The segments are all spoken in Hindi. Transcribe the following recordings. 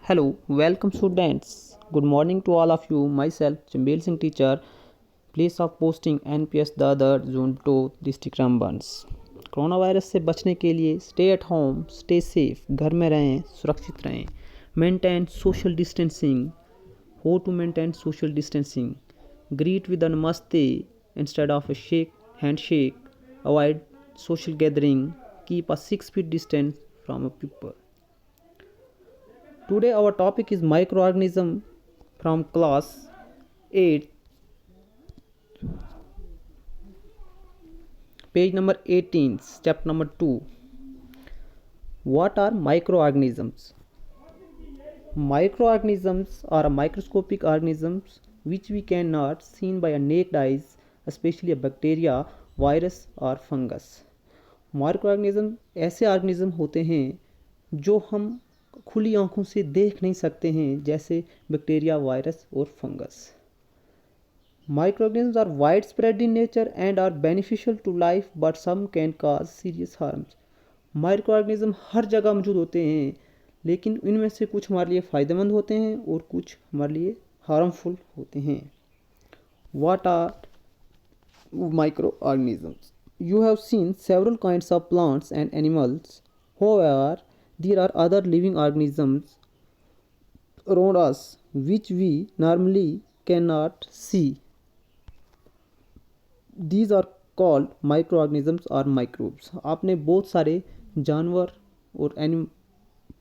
Hello, welcome students. Good morning to all of you. Myself, Chambel Singh teacher, place of posting NPS Dadar zone 2 district रामबंस। कोरोना वायरस से बचने के लिए stay at home, stay safe, घर में रहें, सुरक्षित रहें। Maintain social distancing. How to maintain social distancing? Greet with a namaste instead of a handshake. Avoid social gathering. Keep a 6 feet distance from a people. Today our topic is microorganism from class 8, page number 18, step number 2. What are microorganisms? Microorganisms are microscopic organisms which we cannot see by a naked eyes, especially a bacteria, virus or fungus. Microorganism ऐसे ऑर्गेनिज्म होते हैं जो हम खुली आंखों से देख नहीं सकते हैं, जैसे बैक्टीरिया, वायरस और fungus. Microorganisms are widespread in nature and are beneficial to life, but some can cause serious harms. Microorganism हर जगह मौजूद होते हैं, लेकिन इनमें से कुछ हमारे लिए फ़ायदेमंद होते हैं और कुछ हमारे लिए हार्मफुल होते हैं। What are microorganisms? You have seen several kinds of plants and animals. However, there are other living organisms around us which we normally cannot see. These are called microorganisms or microbes. आपने बहुत सारे जानवर और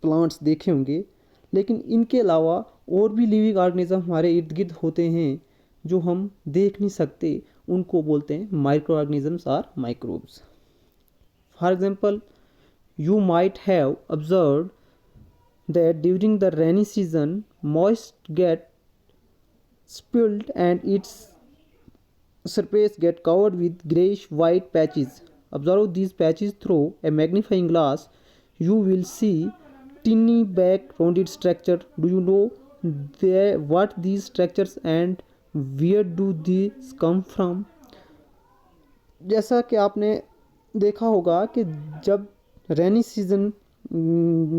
प्लांट्स देखे होंगे, लेकिन इनके अलावा और भी लिविंग ऑर्गेनिज्म हमारे इर्द गिर्द होते हैं जो हम देख नहीं सकते, उनको बोलते हैं माइक्रो ऑर्गेनिजम्स और microbes. For example, you might have observed that during the rainy season moist get spilled and its surface get covered with grayish white patches. Observe these patches through a magnifying glass. You will see tiny back rounded structure. Do you know what these structures and where do these come from? जैसा कि आपने देखा होगा कि जब रेनी सीज़न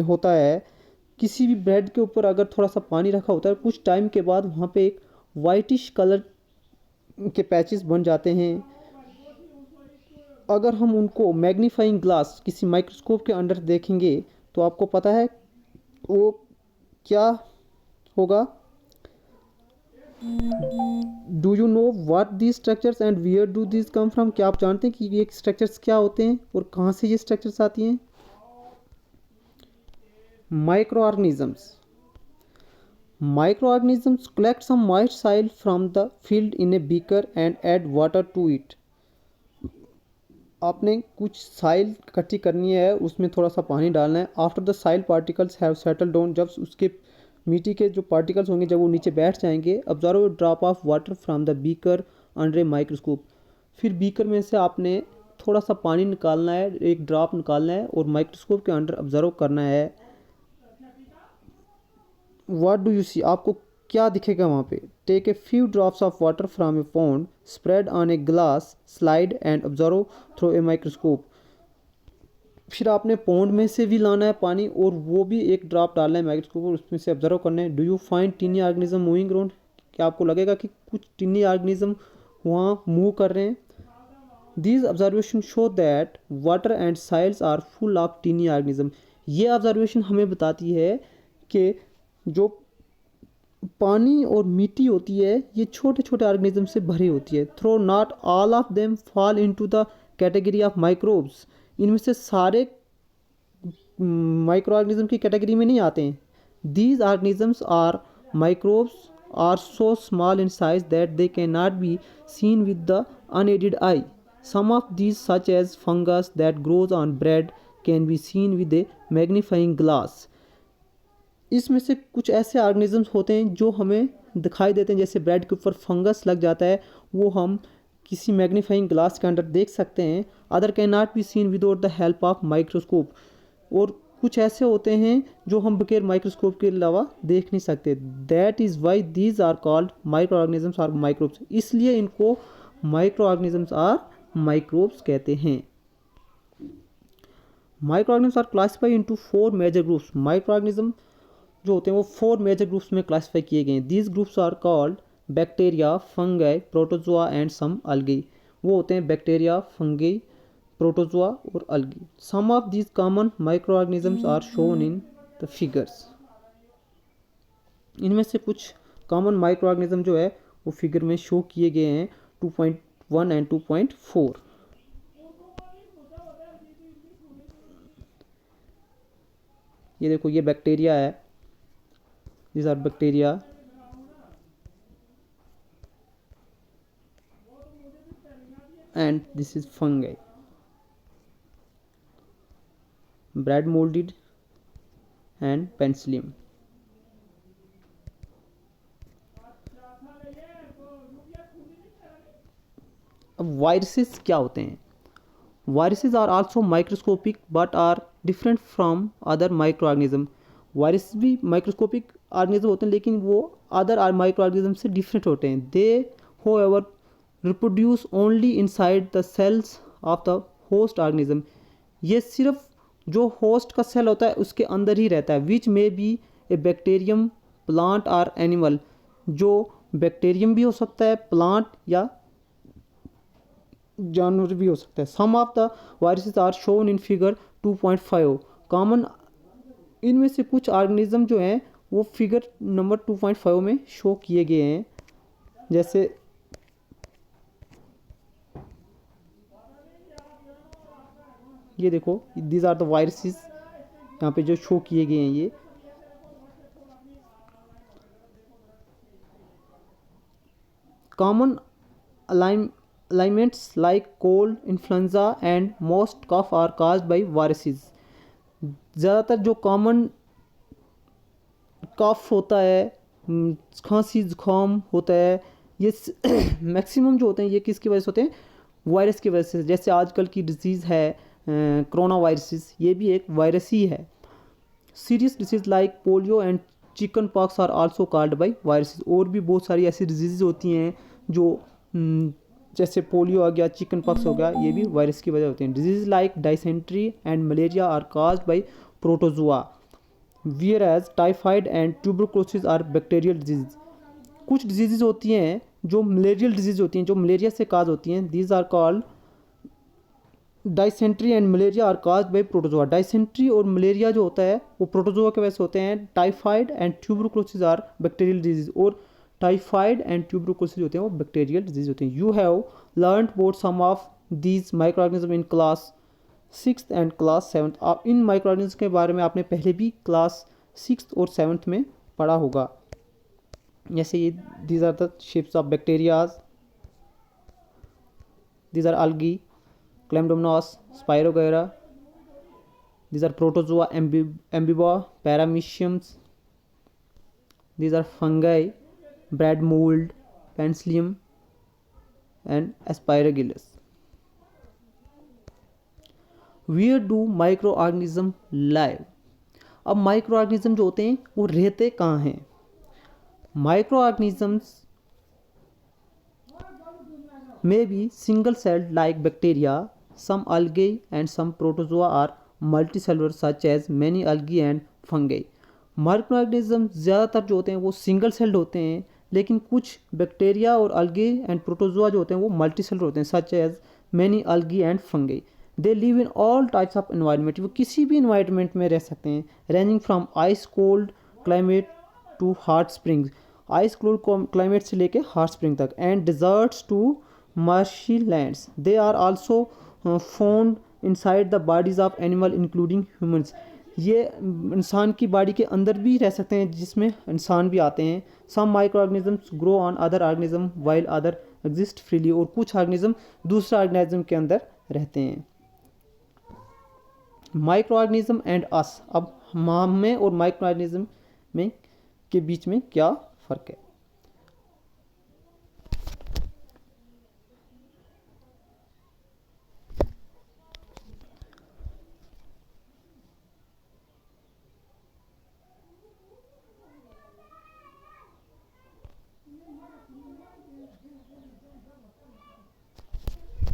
होता है, किसी भी ब्रेड के ऊपर अगर थोड़ा सा पानी रखा होता है, कुछ टाइम के बाद वहाँ पे एक वाइटिश कलर के पैचेस बन जाते हैं। अगर हम उनको मैग्नीफाइंग ग्लास किसी माइक्रोस्कोप के अंडर देखेंगे तो आपको पता है वो क्या होगा। Do you know what these structures and where do these come from? क्या आप जानते हैं कि ये स्ट्रक्चर्स क्या होते हैं और कहाँ से ये स्ट्रक्चर्स आती हैं? Microorganisms collect some moist soil from the field in a beaker and add water to it. आपने कुछ साइल इकट्ठी करनी है, उसमें थोड़ा सा पानी डालना है। After the soil particles have settle down, जब उसके मिट्टी के जो पार्टिकल्स होंगे जब वो नीचे बैठ जाएंगे, observe drop of water from the beaker under A microscope. फिर बीकर में से आपने थोड़ा सा पानी निकालना है, एक ड्रॉप निकालना है और माइक्रोस्कोप के अंडर ऑब्जर्व करना है। What do you see? आपको क्या दिखेगा वहाँ पे? Take a few drops of water from a pond, spread on a glass slide and observe through a microscope. फिर आपने पॉन्ड में से भी लाना है पानी और वो भी एक ड्रॉप डालना है माइक्रोस्कोप और उसमें से ऑब्जर्व करना है। Do you find टिनी organism moving around? क्या आपको लगेगा कि कुछ टिनी ऑर्गेनिज्म वहाँ मूव कर रहे हैं? These observation show that water and soils are full of tiny organism. ये ऑब्जर्वेशन हमें बताती है कि जो पानी और मिट्टी होती है ये छोटे छोटे ऑर्गेनिज्म से भरी होती है। Though not all of them fall into the category of microbes. इनमें से सारे माइक्रो ऑर्गेनिज्म की कैटेगरी में नहीं आते हैं। These organisms are microbes are so small in size that they can not be seen with the unaided eye. Some of these such as fungus that grows on bread can be seen with a magnifying glass. इसमें से कुछ ऐसे ऑर्गेनिजम्स होते हैं जो हमें दिखाई देते हैं, जैसे ब्रेड के ऊपर फंगस लग जाता है, वो हम किसी मैग्नीफाइंग ग्लास के अंदर देख सकते हैं। Other can not be scene without the help of microscope. और कुछ ऐसे होते हैं जो हम बगैर माइक्रोस्कोप के अलावा देख नहीं सकते। That is why these are called micro organisms और माइक्रोब्स। इसलिए इनको माइक्रो ऑर्गेनिजम्स और माइक्रोब्स कहते हैं। Microorganisms are classified into four major groups. Microorganisms जो होते हैं वो 4 मेजर ग्रुप्स में क्लासीफाई किए गए हैं। These groups are called bacteria, fungi, protozoa and some algae. वो होते हैं बैक्टीरिया, फंगी, प्रोटोजोआ और algae. Some of these common microorganisms are shown in the figures. इनमें से कुछ कॉमन माइक्रो ऑर्गेनिज्म जो है वो फिगर में शो किए गए हैं 2.1 एंड 2.4। ये देखो, ये बैक्टीरिया है, this are bacteria, and this is fungi, bread moulded and penicillium. अब वायरसेस क्या होते हैं? Viruses are also microscopic but are different from other microorganism. Virus भी माइक्रोस्कोपिक ऑर्गेनिज्म होते हैं लेकिन वो अदर माइक्रो ऑर्गेनिज्म से डिफरेंट होते हैं। They however reproduce only inside the cells of the host organism. ये सिर्फ जो होस्ट का सेल होता है उसके अंदर ही रहता है। Which may be a bacterium, plant और एनिमल। जो बैक्टीरियम भी हो सकता है, प्लांट या जानवर भी हो सकता है। Some of the viruses are shown in figure 2.5। Common इनमें से कुछ ऑर्गेनिज्म जो हैं वो फिगर नंबर 2.5 में शो किए गए हैं। जैसे ये देखो, दीज आर द वायरसेस यहाँ पे जो शो किए गए हैं। ये common alignments like cold, influenza and most cough are caused by viruses। ज़्यादातर जो कॉमन कफ होता है, खांसी जुकाम होता है, ये मैक्सिमम जो होते हैं ये किसकी वजह से होते हैं? वायरस की वजह से। जैसे आजकल की डिजीज़ है कोरोना वायरस, ये भी एक वायरस ही है। Serious disease like polio and chicken pox are also called by viruses. और भी बहुत सारी ऐसी डिजीज़ होती हैं जो जैसे पोलियो आ गया, चिकन पॉक्स हो गया, ये भी वायरस की वजह होती हैं। Disease like dysentery and malaria are caused by protozoa, whereas typhoid and tuberculosis are bacterial disease. कुछ डिजीज़ होती हैं जो मलेरियल डिजीज़ होती हैं, जो मलेरिया से काज होती हैं। These are called dysentery and malaria are caused by protozoa. Dysentery और मलेरिया जो होता है वो प्रोटोजोआ की वजह से होते हैं। Typhoid and tuberculosis are bacterial disease, और टाइफाइड एंड ट्यूबरकुलोसिस होते हैं वो बैक्टीरियल डिजीज होते हैं। You have learn about some of these micro organism in class 6th and class 7th। आप इन माइक्रो ऑर्गेनिज्म के बारे में आपने पहले भी क्लास 6th और 7th में पढ़ा होगा। जैसे ये these are the shapes of bacterias, these are algae, chlamydomonas, spirogyra, these are protozoa, amoeba, parameciums, these are fungi, bread mould, penicillium and aspergillus. Where do microorganism live? अब माइक्रो ऑर्गेनिज्म जो होते हैं वो रहते कहाँ हैं? Microorganisms may be single celled like bacteria, some algae and some protozoa are multicellular such as many algae and fungi। Micro organism ज़्यादातर जो होते हैं वो सिंगल सेल्ड होते हैं, लेकिन कुछ बैक्टीरिया और algae एंड प्रोटोजोआ जो होते हैं वो मल्टी सेलर होते हैं, such as many algae and fungi। They live in all types of environment. वो किसी भी इन्वायरमेंट में रह सकते हैं, ranging from ice cold climate to hot springs. Ice cold climate से लेके हॉट स्प्रिंग तक, and deserts to marshy lands। They are also found inside the bodies of animal including humans। ये इंसान की बॉडी के अंदर भी रह सकते हैं जिसमें इंसान भी आते हैं। Some microorganisms grow on other organism while other exist freely। और कुछ ऑर्गेनिज्म दूसरा ऑर्गेनिज्म के अंदर रहते हैं। माइक्रो ऑर्गेनिज्म एंड अस। अब हम में और माइक्रो ऑर्गेनिज्म में के बीच में क्या फ़र्क है?